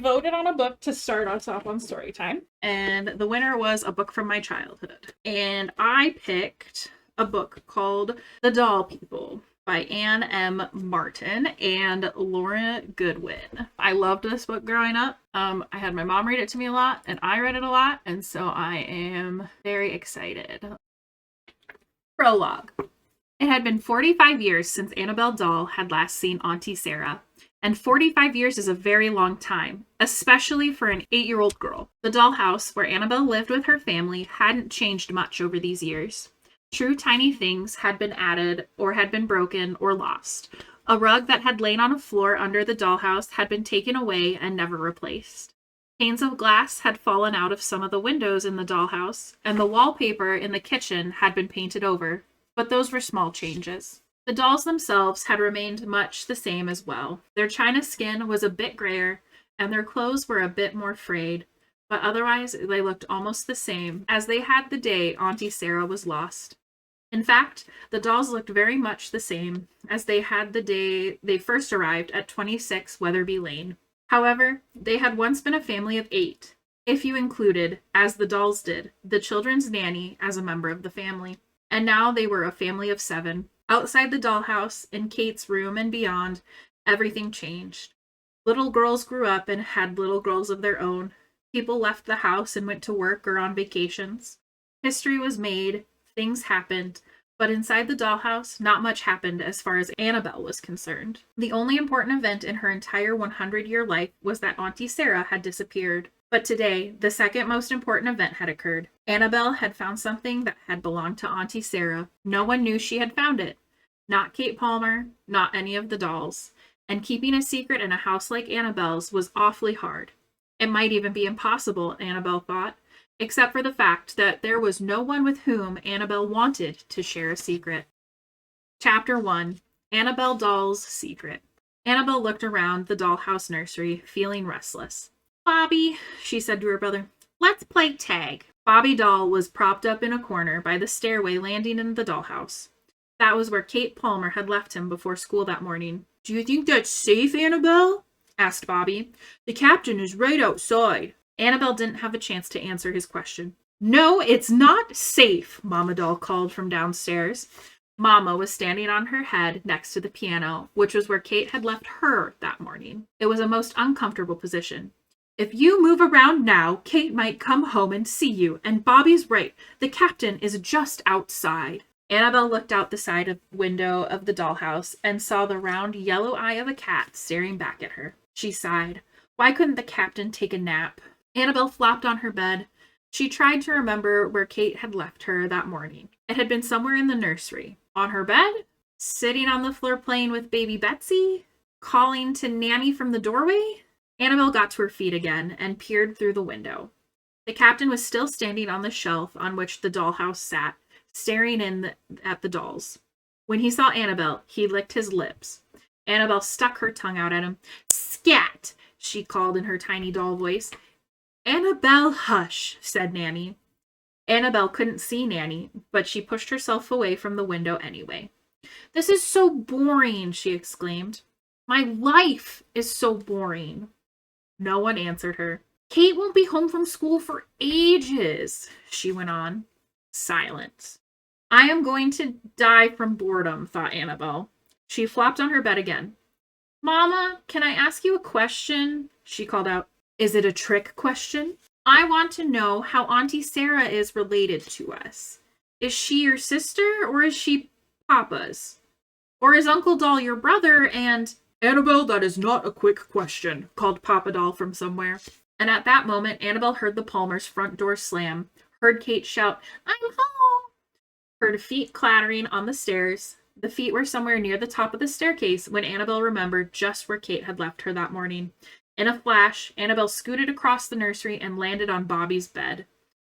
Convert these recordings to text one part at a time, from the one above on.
voted on a book to start us off on Storytime, and the winner was a book from my childhood. And I picked a book called The Doll People by Anne M. Martin and Laura Goodwin. I loved this book growing up. I had my mom read it to me a lot, and I read it a lot, and so I am very excited. Prologue. It had been 45 years since Annabelle Doll had last seen Auntie Sarah, and 45 years is a very long time, especially for an 8-year-old girl. The dollhouse where Annabelle lived with her family hadn't changed much over these years. True tiny things had been added or had been broken or lost. A rug that had lain on a floor under the dollhouse had been taken away and never replaced. Panes of glass had fallen out of some of the windows in the dollhouse, and the wallpaper in the kitchen had been painted over, but those were small changes. The dolls themselves had remained much the same as well. Their china skin was a bit grayer, and their clothes were a bit more frayed, but otherwise they looked almost the same as they had the day Auntie Sarah was lost. In fact, the dolls looked very much the same as they had the day they first arrived at 26 Weatherby Lane. However, they had once been a family of 8, if you included, as the dolls did, the children's nanny as a member of the family. And now they were a family of 7. Outside the dollhouse, in Kate's room and beyond, everything changed. Little girls grew up and had little girls of their own. People left the house and went to work or on vacations. History was made, things happened, but inside the dollhouse, not much happened as far as Annabelle was concerned. The only important event in her entire 100-year life was that Auntie Sarah had disappeared. But today, the second most important event had occurred. Annabelle had found something that had belonged to Auntie Sarah. No one knew she had found it. Not Kate Palmer, not any of the dolls. And keeping a secret in a house like Annabelle's was awfully hard. It might even be impossible, Annabelle thought, except for the fact that there was no one with whom Annabelle wanted to share a secret. Chapter 1. Annabelle Doll's Secret. Annabelle looked around the dollhouse nursery, feeling restless. "Bobby," she said to her brother, "let's play tag." Bobby Doll was propped up in a corner by the stairway landing in the dollhouse. That was where Kate Palmer had left him before school that morning. "Do you think that's safe, Annabelle?" asked Bobby. "The captain is right outside." Annabelle didn't have a chance to answer his question. "No, it's not safe," Mama Doll called from downstairs. Mama was standing on her head next to the piano, which was where Kate had left her that morning. It was a most uncomfortable position. "If you move around now, Kate might come home and see you, and Bobby's right. The captain is just outside." Annabelle looked out the side window of the dollhouse and saw the round yellow eye of a cat staring back at her. She sighed. Why couldn't the captain take a nap? Annabelle flopped on her bed. She tried to remember where Kate had left her that morning. It had been somewhere in the nursery. On her bed? Sitting on the floor playing with baby Betsy? Calling to Nanny from the doorway? Annabelle got to her feet again and peered through the window. The captain was still standing on the shelf on which the dollhouse sat, staring at the dolls. When he saw Annabelle, he licked his lips. Annabelle stuck her tongue out at him. "Scat!" she called in her tiny doll voice. "Annabelle, hush," said Nanny. Annabelle couldn't see Nanny, but she pushed herself away from the window anyway. "This is so boring," she exclaimed. "My life is so boring." No one answered her. "Kate won't be home from school for ages," she went on. Silence. "I am going to die from boredom," thought Annabelle. She flopped on her bed again. "Mama, can I ask you a question?" she called out. "Is it a trick question?" "I want to know how Auntie Sarah is related to us. Is she your sister, or is she Papa's? Or is Uncle Doll your brother and—" "Annabelle, that is not a quick question," called Papa Doll from somewhere. And at that moment, Annabelle heard the Palmers' front door slam, heard Kate shout, "I'm home!" Heard feet clattering on the stairs. The feet were somewhere near the top of the staircase when Annabelle remembered just where Kate had left her that morning. In a flash, Annabelle scooted across the nursery and landed on Bobby's bed.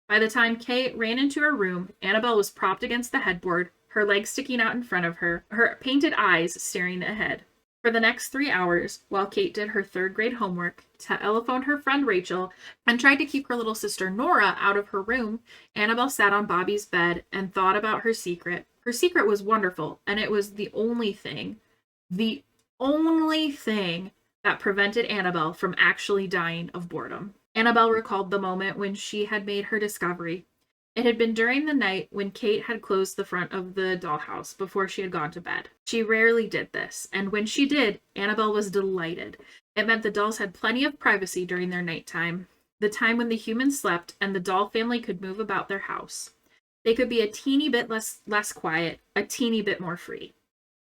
By the time Kate ran into her room, Annabelle was propped against the headboard, her legs sticking out in front of her, her painted eyes staring ahead. For the next 3 hours, while Kate did her 3rd grade homework, telephoned her friend Rachel, and tried to keep her little sister Nora out of her room, Annabelle sat on Bobby's bed and thought about her secret. Her secret was wonderful, and it was the only thing that prevented Annabelle from actually dying of boredom. Annabelle recalled the moment when she had made her discovery. It had been during the night when Kate had closed the front of the dollhouse before she had gone to bed. She rarely did this, and when she did, Annabelle was delighted. It meant the dolls had plenty of privacy during their nighttime, the time when the humans slept and the doll family could move about their house. They could be a teeny bit less quiet, a teeny bit more free.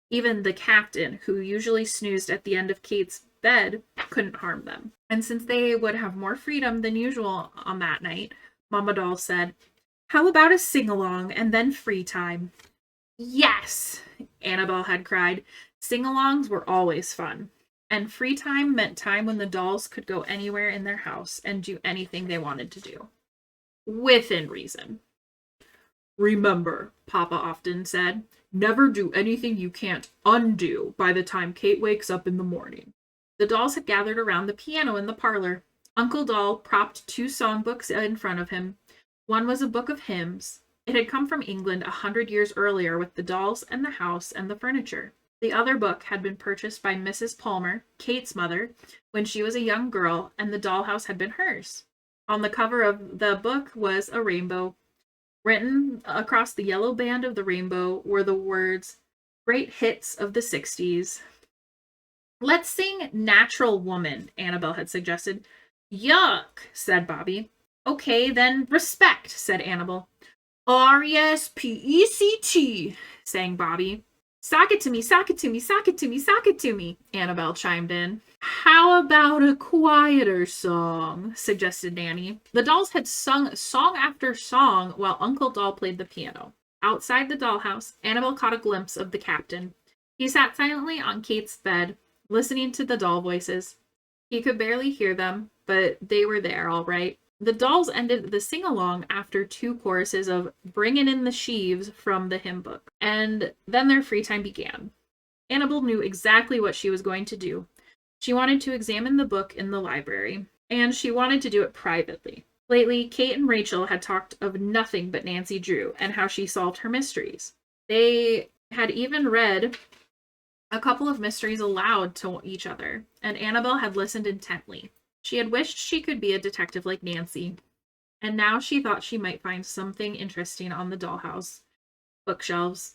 Even the captain, who usually snoozed at the end of Kate's bed, couldn't harm them. And since they would have more freedom than usual on that night, Mama Doll said, "How about a sing-along and then free time?" Yes, Annabelle had cried. Sing-alongs were always fun. And free time meant time when the dolls could go anywhere in their house and do anything they wanted to do. Within reason. "Remember," Papa often said, "never do anything you can't undo by the time Kate wakes up in the morning." The dolls had gathered around the piano in the parlor. Uncle Doll propped 2 songbooks in front of him. One was a book of hymns. It had come from England 100 years earlier with the dolls and the house and the furniture. The other book had been purchased by Mrs. Palmer, Kate's mother, when she was a young girl, and the dollhouse had been hers. On the cover of the book was a rainbow. Written across the yellow band of the rainbow were the words, "Great hits of the 60s. "Let's sing Natural Woman," Annabelle had suggested. "Yuck," said Bobby. "Okay, then Respect," said Annabelle. "Respect," sang Bobby. "Sock it to me, sock it to me, sock it to me, sock it to me," Annabelle chimed in. "How about a quieter song?" suggested Nanny. The dolls had sung song after song while Uncle Doll played the piano. Outside the dollhouse, Annabelle caught a glimpse of the captain. He sat silently on Kate's bed, listening to the doll voices. He could barely hear them, but they were there all right. The dolls ended the sing-along after 2 choruses of "Bringin' in the Sheaves" from the hymn book, and then their free time began. Annabelle knew exactly what she was going to do. She wanted to examine the book in the library, and she wanted to do it privately. Lately, Kate and Rachel had talked of nothing but Nancy Drew and how she solved her mysteries. They had even read a couple of mysteries aloud to each other, and Annabelle had listened intently. She had wished she could be a detective like Nancy, and now she thought she might find something interesting on the dollhouse bookshelves.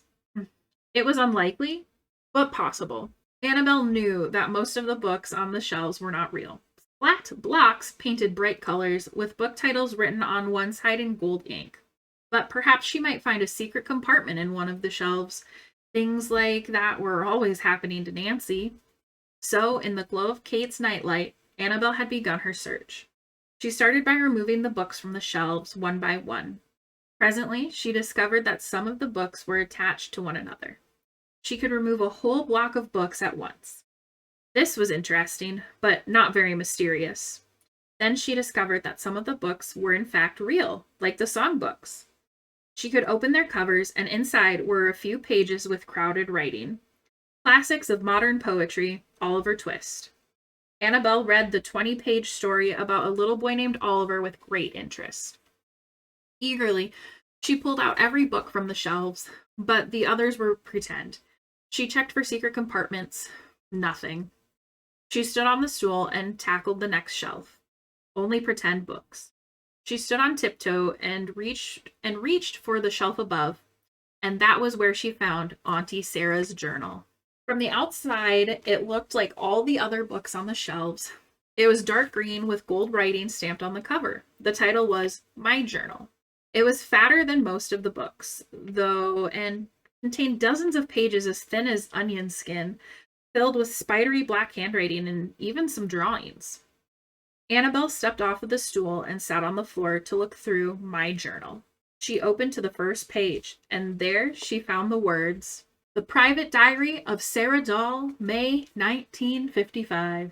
It was unlikely, but possible. Annabelle knew that most of the books on the shelves were not real. Flat blocks painted bright colors with book titles written on one side in gold ink. But perhaps she might find a secret compartment in one of the shelves. Things like that were always happening to Nancy. So, in the glow of Kate's nightlight, Annabelle had begun her search. She started by removing the books from the shelves one by one. Presently, she discovered that some of the books were attached to one another. She could remove a whole block of books at once. This was interesting, but not very mysterious. Then she discovered that some of the books were in fact real, like the songbooks. She could open their covers, and inside were a few pages with crowded writing. Classics of modern poetry, Oliver Twist. Annabelle read the 20-page story about a little boy named Oliver with great interest. Eagerly, she pulled out every book from the shelves, but the others were pretend. She checked for secret compartments. Nothing. She stood on the stool and tackled the next shelf. Only pretend books. She stood on tiptoe and reached for the shelf above, and that was where she found Auntie Sarah's journal. From the outside, it looked like all the other books on the shelves. It was dark green with gold writing stamped on the cover. The title was My Journal. It was fatter than most of the books, though, and contained dozens of pages as thin as onion skin, filled with spidery black handwriting and even some drawings. Annabelle stepped off of the stool and sat on the floor to look through My Journal. She opened to the first page, and there she found the words, "The Private Diary of Sarah Doll, May 1955.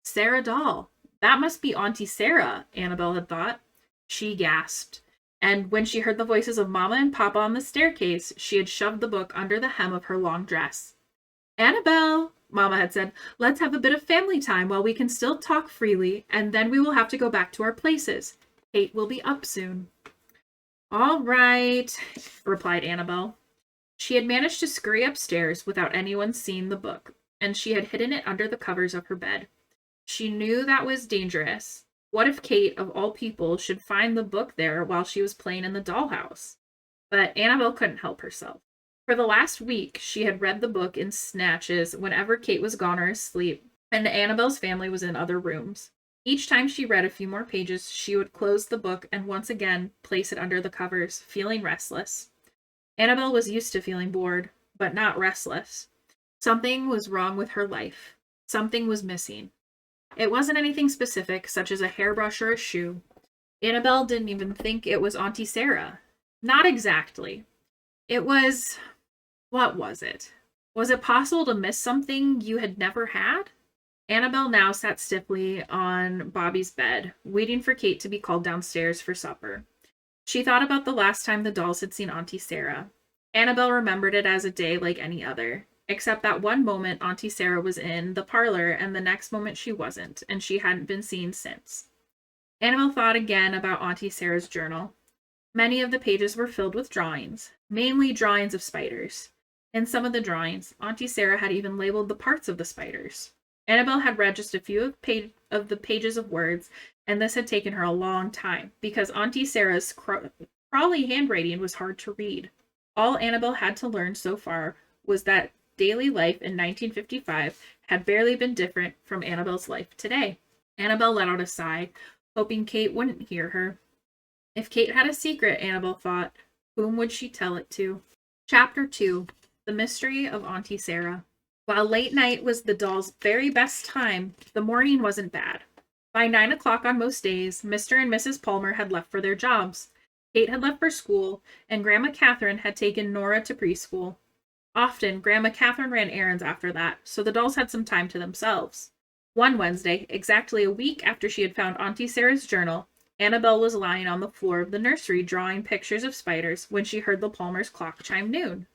Sarah Doll. That must be Auntie Sarah, Annabelle had thought. She gasped, and when she heard the voices of Mama and Papa on the staircase, she had shoved the book under the hem of her long dress. "Annabelle," Mama had said, "let's have a bit of family time while we can still talk freely, and then we will have to go back to our places. Kate will be up soon." "All right," replied Annabelle. She had managed to scurry upstairs without anyone seeing the book, and she had hidden it under the covers of her bed. She knew that was dangerous. What if Kate, of all people, should find the book there while she was playing in the dollhouse? But Annabelle couldn't help herself. For the last week, she had read the book in snatches whenever Kate was gone or asleep, and Annabelle's family was in other rooms. Each time she read a few more pages, she would close the book and once again place it under the covers, feeling restless. Annabelle was used to feeling bored, but not restless. Something was wrong with her life. Something was missing. It wasn't anything specific, such as a hairbrush or a shoe. Annabelle didn't even think it was Auntie Sarah. Not exactly. It was... What was it? Was it possible to miss something you had never had? Annabelle now sat stiffly on Bobby's bed, waiting for Kate to be called downstairs for supper. She thought about the last time the dolls had seen Auntie Sarah. Annabelle remembered it as a day like any other, except that one moment Auntie Sarah was in the parlor and the next moment she wasn't, and she hadn't been seen since. Annabelle thought again about Auntie Sarah's journal. Many of the pages were filled with drawings, mainly drawings of spiders. In some of the drawings, Auntie Sarah had even labeled the parts of the spiders. Annabelle had read just a few of the pages of words, and this had taken her a long time, because Auntie Sarah's crawly handwriting was hard to read. All Annabelle had to learn so far was that daily life in 1955 had barely been different from Annabelle's life today. Annabelle let out a sigh, hoping Kate wouldn't hear her. If Kate had a secret, Annabelle thought, whom would she tell it to? Chapter 2. The Mystery of Auntie Sarah. While late night was the doll's very best time, the morning wasn't bad. By 9 o'clock on most days, Mr. and Mrs. Palmer had left for their jobs. Kate had left for school, and Grandma Catherine had taken Nora to preschool. Often, Grandma Catherine ran errands after that, so the dolls had some time to themselves. One Wednesday, exactly a week after she had found Auntie Sarah's journal, Annabelle was lying on the floor of the nursery drawing pictures of spiders when she heard the Palmers' clock chime noon.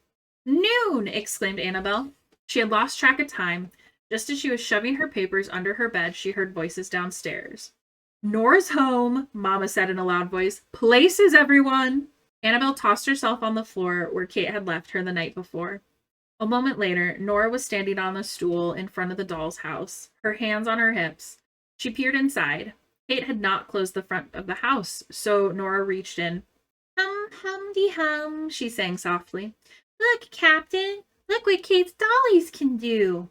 "Noon!" exclaimed Annabelle. She had lost track of time. Just as she was shoving her papers under her bed, she heard voices downstairs. "Nora's home," Mama said in a loud voice. "Places, everyone!" Annabelle tossed herself on the floor where Kate had left her the night before. A moment later, Nora was standing on a stool in front of the doll's house, her hands on her hips. She peered inside. Kate had not closed the front of the house, so Nora reached in. Hum-de-hum, she sang softly. "Look, Captain! Look what Kate's dollies can do!"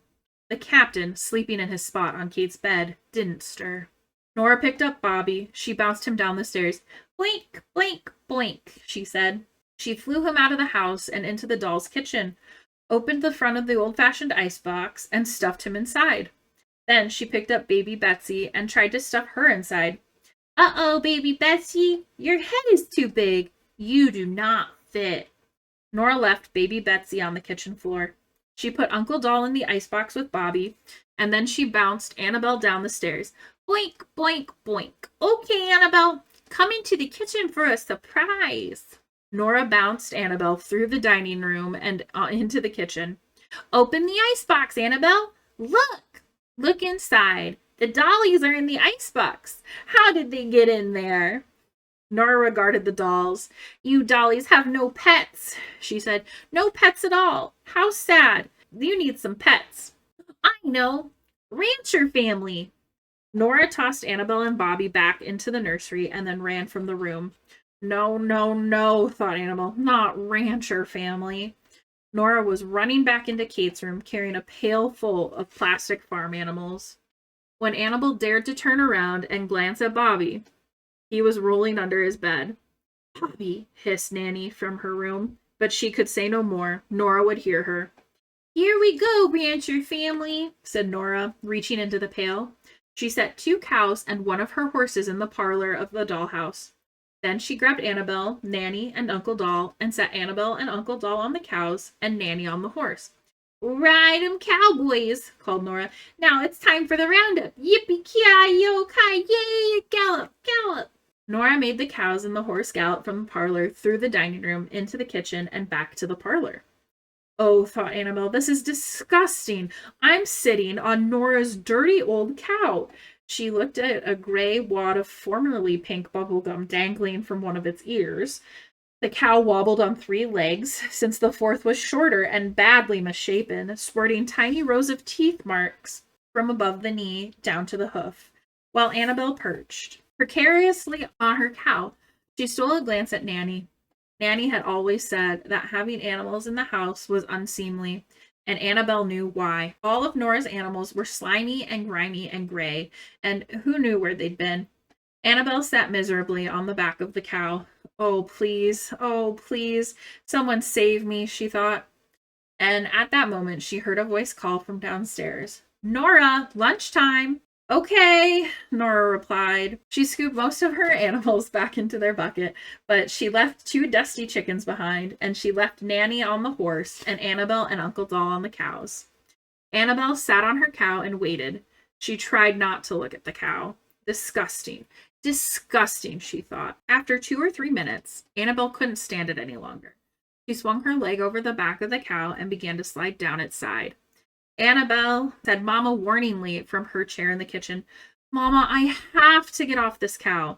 The captain, sleeping in his spot on Kate's bed, didn't stir. Nora picked up Bobby. She bounced him down the stairs. "Boink, boink, boink," she said. She flew him out of the house and into the doll's kitchen, opened the front of the old-fashioned icebox, and stuffed him inside. Then she picked up baby Betsy and tried to stuff her inside. "Uh-oh, baby Betsy, your head is too big. You do not fit." Nora left baby Betsy on the kitchen floor. She put Uncle Doll in the icebox with Bobby, and then she bounced Annabelle down the stairs. "Boink, boink, boink. Okay, Annabelle, come into the kitchen for a surprise." Nora bounced Annabelle through the dining room and into the kitchen. "Open the icebox, Annabelle. Look! Look inside. The dollies are in the icebox. How did they get in there?" Nora regarded the dolls. "You dollies have no pets," she said. "No pets at all. How sad. You need some pets." "I know. Rancher family." Nora tossed Annabelle and Bobby back into the nursery and then ran from the room. No, no, no, thought Annabelle. Not rancher family. Nora was running back into Kate's room carrying a pail full of plastic farm animals. When Annabelle dared to turn around and glance at Bobby, he was rolling under his bed. "Bobby," hissed Nanny from her room, but she could say no more. Nora would hear her. "Here we go, rancher family," said Nora, reaching into the pail. She set 2 cows and one of her horses in the parlor of the dollhouse. Then she grabbed Annabelle, Nanny, and Uncle Doll and set Annabelle and Uncle Doll on the cows and Nanny on the horse. "Ride 'em, cowboys," called Nora. "Now it's time for the roundup. Yippee-ki-yo-ki-yay, gallop, gallop." Nora made the cows and the horse gallop from the parlor through the dining room into the kitchen and back to the parlor. "Oh," thought Annabelle, "this is disgusting. I'm sitting on Nora's dirty old cow." She looked at a gray wad of formerly pink bubblegum dangling from one of its ears. The cow wobbled on 3 legs, since the 4th was shorter and badly misshapen, sporting tiny rows of teeth marks. from above the knee down to the hoof, while Annabel perched precariously on her cow. She stole a glance at Nanny. Nanny had always said that having animals in the house was unseemly, and Annabel knew why. All of Nora's animals were slimy and grimy and gray, and who knew where they'd been? Annabel sat miserably on the back of the cow. Oh, please, someone save me, she thought. And at that moment, she heard a voice call from downstairs. Nora, lunchtime. Okay, Nora replied. She scooped most of her animals back into their bucket, but she left 2 dusty chickens behind, and she left Nanny on the horse and Annabel and Uncle Doll on the cows. Annabel sat on her cow and waited. She tried not to look at the cow. Disgusting. Disgusting, she thought. After 2 or 3 minutes, Annabel couldn't stand it any longer. She swung her leg over the back of the cow and began to slide down its side. Annabel, said Mama warningly from her chair in the kitchen. Mama, I have to get off this cow.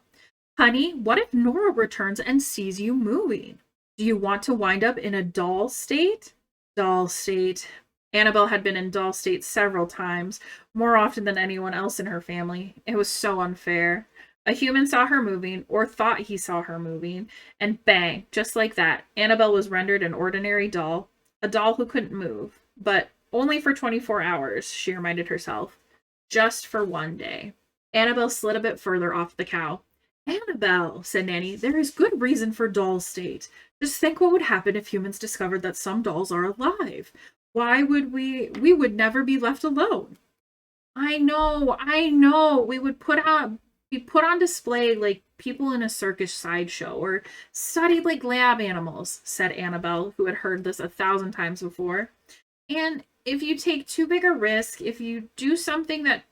Honey, what if Nora returns and sees you moving? Do you want to wind up in a doll state? Doll state. Annabel had been in doll state several times, more often than anyone else in her family. It was so unfair. A human saw her moving, or thought he saw her moving, and bang, just like that, Annabel was rendered an ordinary doll, a doll who couldn't move, but only for 24 hours, she reminded herself. Just for one day. Annabel slid a bit further off the cow. Annabel, said Nanny, there is good reason for doll state. Just think what would happen if humans discovered that some dolls are alive. Why would we would never be left alone. I know. We would be put on display like people in a circus sideshow or studied like lab animals, said Annabel, who had heard this 1,000 times before. And if you take too big a risk, if you do something that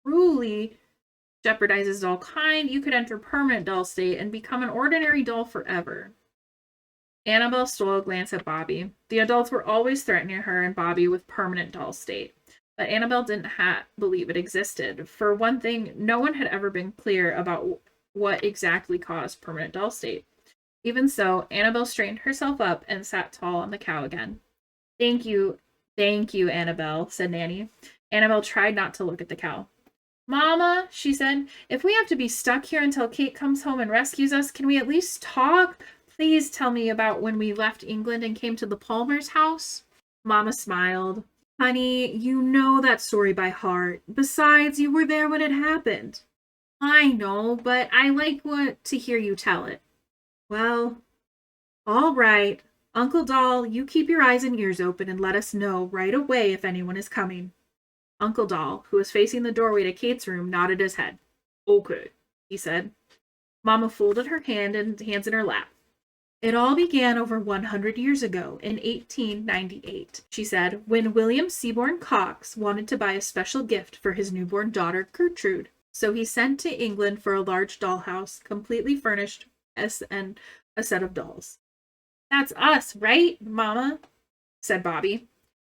truly jeopardizes doll kind, you could enter permanent doll state and become an ordinary doll forever. Annabel stole a glance at Bobby. The adults were always threatening her and Bobby with permanent doll state. But Annabel didn't believe it existed. For one thing, no one had ever been clear about what exactly caused permanent doll state. Even so, Annabel straightened herself up and sat tall on the cow again. Thank you, Annabel, said Nanny. Annabel tried not to look at the cow. Mama, she said, if we have to be stuck here until Kate comes home and rescues us, can we at least talk? Please tell me about when we left England and came to the Palmer's house. Mama smiled. Honey, you know that story by heart. Besides, you were there when it happened. I know, but I like to hear you tell it. Well, all right. Uncle Doll, you keep your eyes and ears open and let us know right away if anyone is coming. Uncle Doll, who was facing the doorway to Kate's room, nodded his head. Okay, he said. Mama folded her hands in her lap. It all began over 100 years ago, in 1898, she said, when William Seaborn Cox wanted to buy a special gift for his newborn daughter, Gertrude. So he sent to England for a large dollhouse, completely furnished, and a set of dolls. That's us, right, Mama? Said Bobby.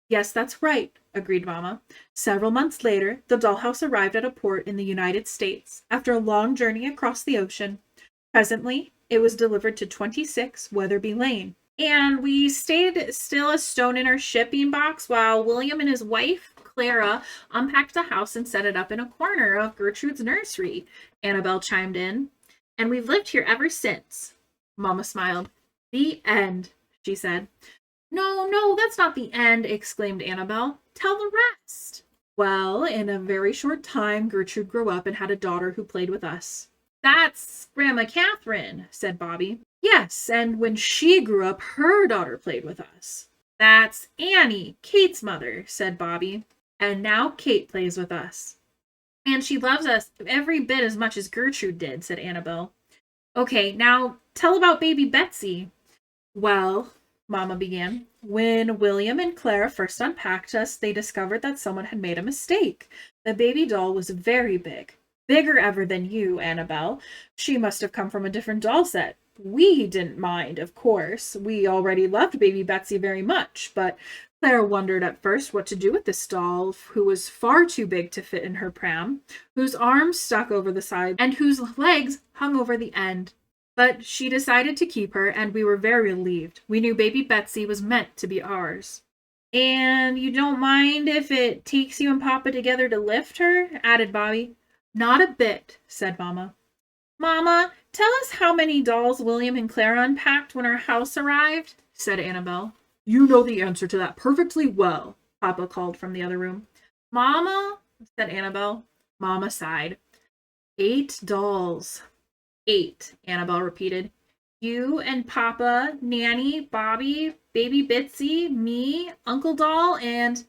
Yes, that's right, agreed Mama. Several months later, the dollhouse arrived at a port in the United States, after a long journey across the ocean. Presently, it was delivered to 26 Weatherby Lane. And we stayed still as stone in our shipping box while William and his wife, Clara, unpacked the house and set it up in a corner of Gertrude's nursery, Annabel chimed in. And we've lived here ever since. Mama smiled. The end, she said. No, that's not the end, exclaimed Annabel. Tell the rest. Well, in a very short time, Gertrude grew up and had a daughter who played with us. That's Grandma Catherine, said Bobby. Yes, and when she grew up, her daughter played with us. That's Annie, Kate's mother, said Bobby. And now Kate plays with us. And she loves us every bit as much as Gertrude did, said Annabel. Okay, now tell about baby Betsy. Well, Mama began, when William and Clara first unpacked us, they discovered that someone had made a mistake. The baby doll was very big. Bigger ever than you, Annabel. She must have come from a different doll set. We didn't mind, of course. We already loved baby Betsy very much, but Clara wondered at first what to do with this doll, who was far too big to fit in her pram, whose arms stuck over the side, and whose legs hung over the end. But she decided to keep her, and we were very relieved. We knew baby Betsy was meant to be ours. And you don't mind if it takes you and Papa together to lift her? Added Bobby. Not a bit, said Mama. Mama, tell us how many dolls William and Clara unpacked when our house arrived, said Annabelle. You know the answer to that perfectly well, Papa called from the other room. Mama, said Annabelle. Mama sighed. 8 dolls. 8, Annabelle repeated. You and Papa, Nanny, Bobby, Baby Bitsy, me, Uncle Doll, and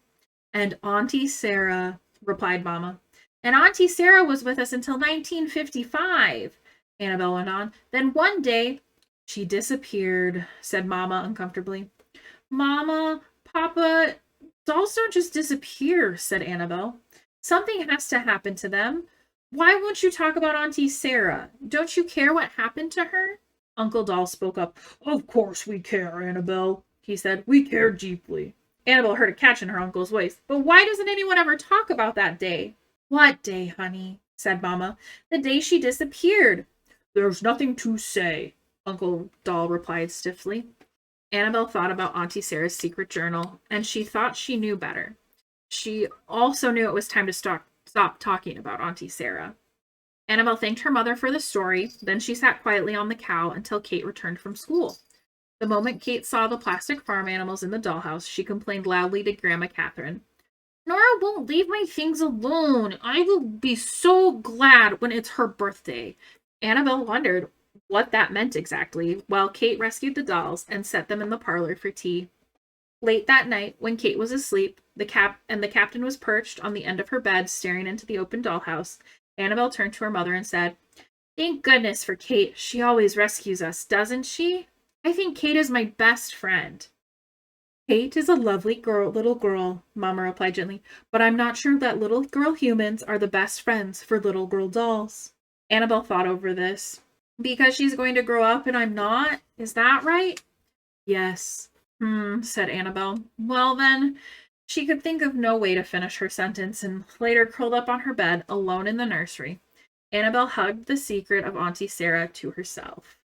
Auntie Sarah, replied Mama. And Auntie Sarah was with us until 1955, Annabelle went on. Then one day, she disappeared, said Mama uncomfortably. Mama, Papa, dolls don't just disappear, said Annabelle. Something has to happen to them. Why won't you talk about Auntie Sarah? Don't you care what happened to her? Uncle Doll spoke up. Of course we care, Annabelle, he said. We care deeply. Annabelle heard a catch in her uncle's voice. But why doesn't anyone ever talk about that day? What day, honey? Said Mama. The day she disappeared. There's nothing to say, Uncle Doll replied stiffly. Annabelle thought about Auntie Sarah's secret journal, and she thought she knew better. She also knew it was time to stop talking about Auntie Sarah. Annabelle thanked her mother for the story, then she sat quietly on the cow until Kate returned from school. The moment Kate saw the plastic farm animals in the dollhouse, she complained loudly to Grandma Catherine. Nora won't leave my things alone. I will be so glad when it's her birthday. Annabelle wondered what that meant exactly, while Kate rescued the dolls and set them in the parlor for tea. Late that night, when Kate was asleep, the captain was perched on the end of her bed, staring into the open dollhouse, Annabelle turned to her mother and said, Thank goodness for Kate. She always rescues us, doesn't she? I think Kate is my best friend. Kate is a lovely little girl, Mama replied gently, but I'm not sure that little girl humans are the best friends for little girl dolls. Annabelle thought over this. Because she's going to grow up and I'm not? Is that right? Yes, said Annabelle. Well, then, she could think of no way to finish her sentence and later curled up on her bed, alone in the nursery. Annabelle hugged the secret of Auntie Sarah to herself.